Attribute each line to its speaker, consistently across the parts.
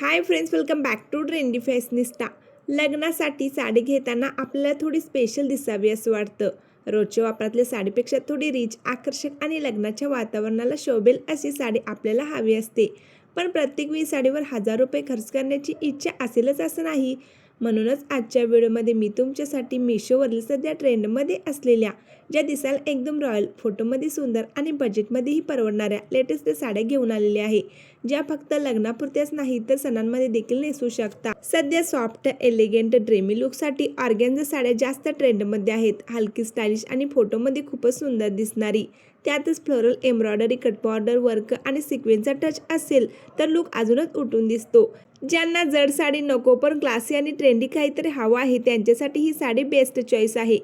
Speaker 1: High friends, welcome back to trendy fashionista. लग्नासाठी साडी घेताना आपल्याला थोडी स्पेशल दिसावी असं वाटतं. रोजच्या वापरातल्या साडीपेक्षा थोडी रिच, आकर्षक आणि लग्नाच्या वातावरणाला शोभेल अशी साडी आपल्याला हवी असते. पण प्रत्येक वेळी साडीवर हजार रुपये खर्च करण्याची इच्छा असेलच असं नाही. म्हणूनच आजच्या व्हिडिओमध्ये मी तुमच्यासाठी मिशोवरील सध्या ट्रेंडमध्ये असलेल्या, ज्या दिसायला एकदम रॉयल, फोटोमध्ये सुंदर आणि बजेटमध्येही परवडणाऱ्या लेटेस्ट साड्या घेऊन आलेले आहे, ज्या फक्त लग्नापुरत्याच नाही तर सणांमध्ये देखील नेसू शकता. सध्या सॉफ्ट, एलिगंट, ड्रेमी लुकसाठी ऑर्गॅन्झा साड्या जास्त ट्रेंडमध्ये आहेत. हलकी, स्टायलिश आणि फोटोमध्ये खूपच सुंदर दिसणारी, त्यातच floral, embroidery, cut border work आणि सिक्वेन्सचा टच असेल तर लुक अजूनच उठून दिसतो. ज्यांना जड साडी नको पण क्लासी आणि ट्रेंडी काहीतरी हवं आहे, त्यांच्यासाठी ही साडी बेस्ट चॉईस आहे.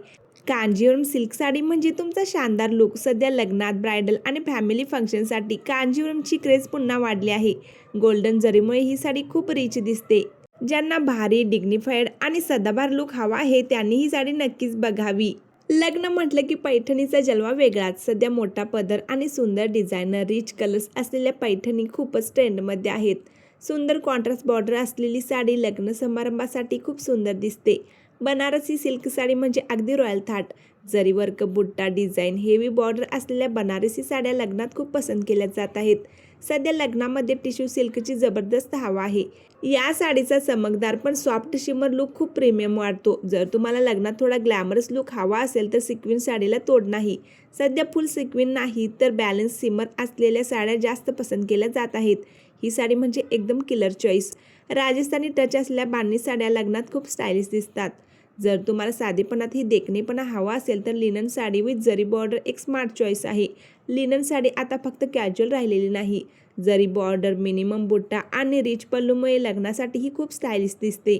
Speaker 1: कांजीवरम सिल्क साडी म्हणजे तुमचा शानदार लुक. सध्या लग्नात, ब्रायडल आणि फॅमिली फंक्शनसाठी कांजीवरमची क्रेज पुन्हा वाढली आहे. गोल्डन जरीमुळे ही साडी खूप रिच दिसते. ज्यांना भारी, डिग्निफाईड आणि सदाबहार लुक हवा आहे, त्यांनी ही साडी नक्कीच बघावी. लग्न म्हटलं की पैठणीचा जलवा वेगळाच. सध्या मोठा पदर आणि सुंदर डिझायनर, रिच कलर्स असलेल्या पैठणी खूपच ट्रेंडमध्ये आहेत. सुंदर कॉन्ट्रास्ट बॉर्डर असलेली साडी लग्न समारंभासाठी खूप सुंदर दिसते. बनारसी सिल्क साडी म्हणजे अगदी रॉयल थाट. जरी वर्क, बुट्टा डिझाईन, हेवी बॉर्डर असलेल्या बनारसी साड्या लग्नात खूप पसंत केल्या जात आहेत. सध्या लग्नामध्ये टिश्यू सिल्कची जबरदस्त हवा आहे. या साडीचा चमकदार पण सॉफ्ट शिमर लुक खूप प्रीमियम वाटतो. जर तुम्हाला लग्नात थोडा ग्लॅमरस लुक हवा असेल तर सिक्विन साडीला तोड नाही. सध्या फुल सिक्विन नाही तर बॅलन्स सिमर असलेल्या साड्या जास्त पसंत केल्या जात आहेत. ही साडी म्हणजे एकदम किलर चॉईस. राजस्थानी टच असलेल्या बांधणी साड्या लग्नात खूप स्टायलिश दिसतात. जर तुम्हाला साधेपणातही देखणेपणा हवा असेल तर लिनन साडी विथ जरी बॉर्डर एक स्मार्ट चॉईस आहे. लिनन साडी आता फक्त कॅज्युअल राहिलेली नाही. जरी बॉर्डर, मिनिमम बुट्टा आणि रिच पल्लूमुळे लग्नासाठीही खूप स्टायलिश दिसते.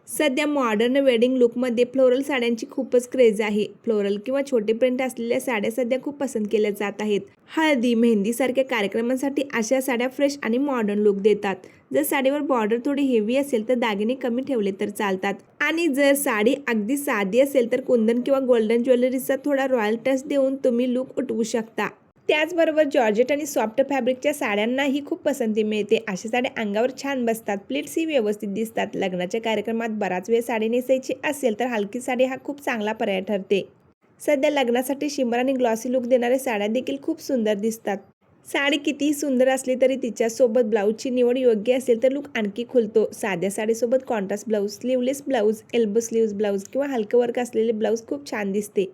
Speaker 1: सध्या मॉडर्न वेडिंग लुकमध्ये फ्लोरल साड्यांची खूपच क्रेज आहे. फ्लोरल किंवा छोटे प्रिंट असलेल्या साड्या सध्या खूप पसंत केल्या जात आहेत. हळदी, मेहंदीसारख्या कार्यक्रमांसाठी अशा साड्या फ्रेश आणि मॉडर्न लुक देतात. जर साडीवर बॉर्डर थोडी हेवी असेल तर दागिने कमी ठेवले तर चालतात. आणि जर साडी अगदी साधी असेल तर कुंदन किंवा गोल्डन ज्वेलरीचा थोडा रॉयल टच देऊन तुम्ही लुक उठवू शकता. त्याचबरोबर जॉर्जेट आणि सॉफ्ट फॅब्रिकच्या साड्यांनाही खूप पसंती मिळते. अशा साड्या अंगावर छान बसतात, प्लीट्सही व्यवस्थित दिसतात. लग्नाच्या कार्यक्रमात बराच वेळ साडी नेसायची असेल तर हलकी साडी हा खूप चांगला पर्याय ठरते. सध्या लग्नासाठी शिमर आणि ग्लॉसी लुक देणाऱ्या साड्या देखील खूप सुंदर दिसतात. साडी कितीही सुंदर असली तरी तिच्यासोबत ब्लाऊजची निवड योग्य असेल तर लुक आणखी खुलतो. साध्या साडीसोबत contrast blouse, sleeveless blouse, elbow sleeves blouse किंवा हलकं वर्क असलेले ब्लाऊज खूप छान दिसते.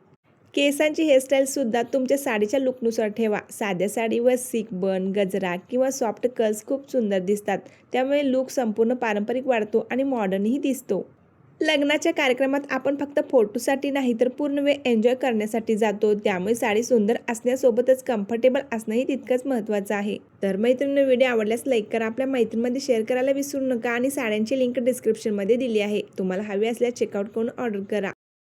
Speaker 1: केसांची हेअरस्टाईलसुद्धा तुमच्या साडीच्या लुकनुसार ठेवा. साध्या साडीवर सिक बन, गजरा किंवा सॉफ्ट कर्ल्स खूप सुंदर दिसतात. त्यामुळे लुक संपूर्ण पारंपरिक वाटतो आणि मॉडर्नही दिसतो. लग्नाच्या कार्यक्रमात आपण फक्त फोटोसाठी नाही तर पूर्ण वेळ एन्जॉय करण्यासाठी जातो. त्यामुळे साडी सुंदर असण्यासोबतच कम्फर्टेबल असणंही तितकंच महत्त्वाचं आहे. तर मैत्रिणींनो, व्हिडिओ आवडल्यास लाईक करा, आपल्या मैत्रिणींमध्ये शेअर करायला विसरू नका आणि साड्यांची लिंक डिस्क्रिप्शनमध्ये दिली आहे. तुम्हाला हवी असल्यास चेकआउट करून ऑर्डर करा.